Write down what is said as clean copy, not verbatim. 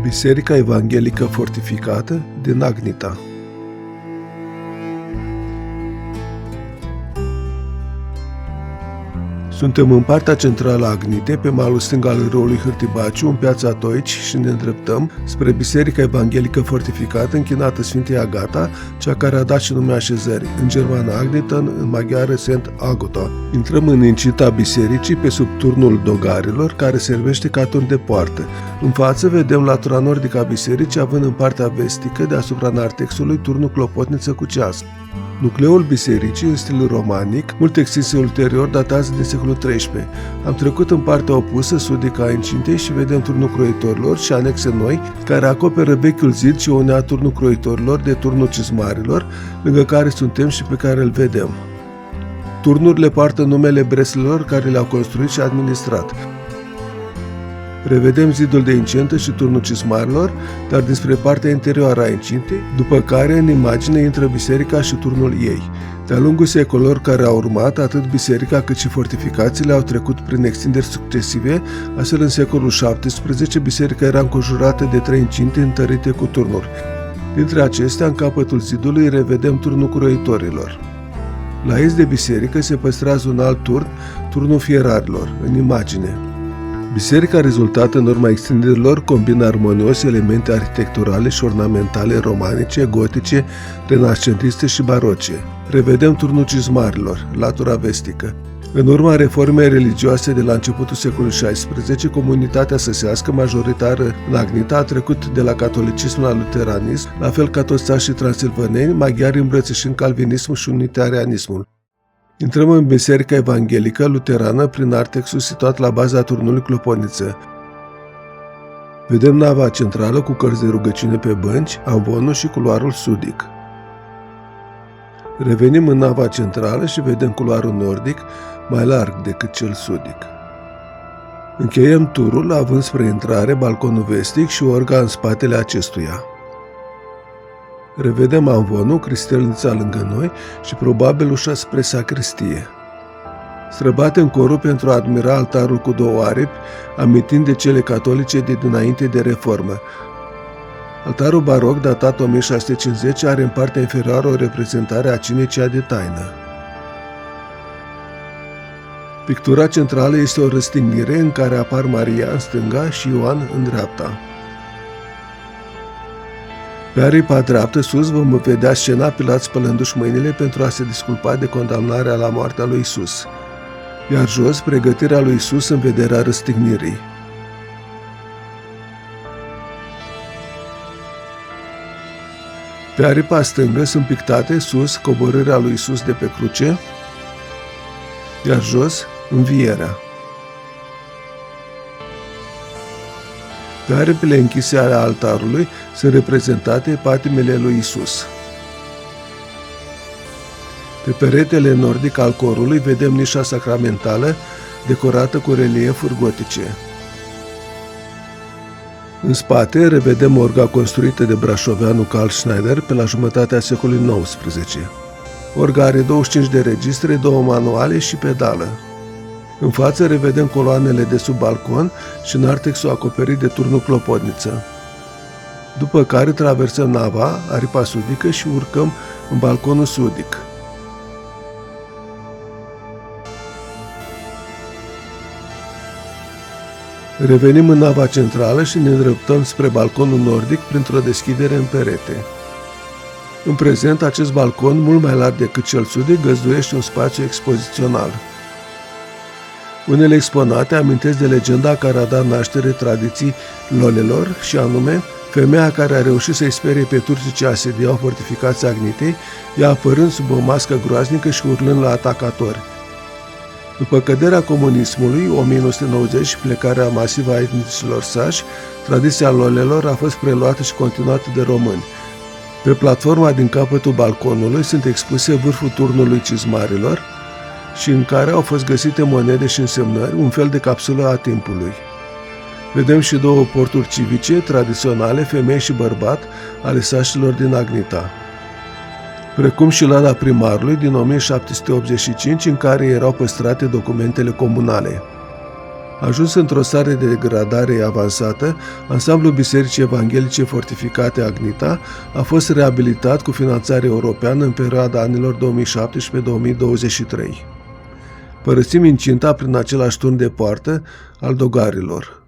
Biserica Evanghelică Fortificată din Agnita. Suntem în partea centrală a Agnitei, pe malul stâng al râului Hârtibaciu, în piața Toici, și ne îndreptăm spre Biserica Evanghelică Fortificată, închinată Sfintei Agata, cea care a dat și numele așezării, în germană Agniten, în maghiară Szent Agata. Intrăm în incita bisericii, pe sub turnul dogarilor, care servește ca turn de poartă. În față vedem latura nordică a bisericii, având în partea vestică, deasupra nartexului, turnul clopotniță cu ceas. Nucleul bisericii, în stil romanic, mult extinse ulterior, datează din secolul XIII. Am trecut în partea opusă, sudică a incintei, și vedem turnul croitorilor și anexe noi, care acoperă vechiul zid și unea turnul croitorilor de turnul cizmarilor, lângă care suntem și pe care îl vedem. Turnurile poartă numele breslelor care le-au construit și administrat. Revedem zidul de incintă și turnul cizmarilor, dar dinspre partea interioară a incintei, după care în imagine intră biserica și turnul ei. De-a lungul secolelor care au urmat, atât biserica cât și fortificațiile au trecut prin extinderi succesive, astfel în secolul XVII biserica era înconjurată de 3 incinte întărite cu turnuri. Dintre acestea, în capătul zidului, revedem turnul croitorilor. La est de biserică se păstrează un alt turn, turnul fierarilor, în imagine. Biserica rezultată în urma extinderilor combină armonios elemente arhitecturale și ornamentale romanice, gotice, renascentiste și baroce. Revedem turnul cizmarilor, latura vestică. În urma reformei religioase de la începutul secolului XVI, comunitatea săsească majoritară în Agnita a trecut de la catolicism la luteranism, la fel ca toți sașii transilvaneni, maghiari îmbrățișând calvinismul și unitarianismul. Intrăm în Biserica Evanghelică Luterană prin nartexul situat la baza turnului Clopotniță. Vedem nava centrală cu cărți de rugăciune pe bănci, amvonul și culoarul sudic. Revenim în nava centrală și vedem culoarul nordic, mai larg decât cel sudic. Încheiem turul având spre intrare balconul vestic și orga în spatele acestuia. Revedem amvonul, cristelnița lângă noi și probabil ușa spre sacristie. Străbatem corul pentru a admira altarul cu 2 aripi, amintind de cele catolice de dinainte de reformă. Altarul baroc, datat 1650, are în partea inferioară o reprezentare a cinei cea de taină. Pictura centrală este o răstignire în care apar Maria în stânga și Ioan în dreapta. Pe aripa dreaptă sus vom vedea scena Pilat spălându-și mâinile pentru a se disculpa de condamnarea la moartea lui Isus, iar jos pregătirea lui Isus în vederea răstignirii. Pe aripa stângă sunt pictate sus coborârea lui Isus de pe cruce, iar jos învierea. Pe aripile închise ale altarului sunt reprezentate patimile lui Isus. Pe peretele nordic al corului vedem nișa sacramentală decorată cu reliefuri gotice. În spate revedem orga construită de brașoveanul Carl Schneider pe la jumătatea secolului XIX. Orga are 25 de registre, 2 manuale și pedală. În față revedem coloanele de sub balcon și nartexul acoperit de turnul clopotniță. După care traversăm nava, aripa sudică, și urcăm în balconul sudic. Revenim în nava centrală și ne îndreptăm spre balconul nordic printr-o deschidere în perete. În prezent, acest balcon, mult mai larg decât cel sudic, găzduiește un spațiu expozițional. Unele exponate amintesc de legenda care a dat naștere tradiții lolelor, și anume, femeia care a reușit să-i sperie pe turcii ce asediau fortificația Agnitei, ea apărând sub o mască groaznică și urlând la atacatori. După căderea comunismului, 1990, și plecarea masivă a etnicilor sași, tradiția lolelor a fost preluată și continuată de români. Pe platforma din capătul balconului sunt expuse vârful turnului cizmarilor, și în care au fost găsite monede și însemnări, un fel de capsulă a timpului. Vedem și 2 porturi civice tradiționale, femei și bărbat, ale sașilor din Agnita, precum și lada primarului din 1785, în care erau păstrate documentele comunale. Ajuns într-o stare de degradare avansată, ansamblul Bisericii Evanghelice Fortificate Agnita a fost reabilitat cu finanțare europeană în perioada anilor 2017-2023. Părăsim incinta prin același turn de poartă al dogarilor.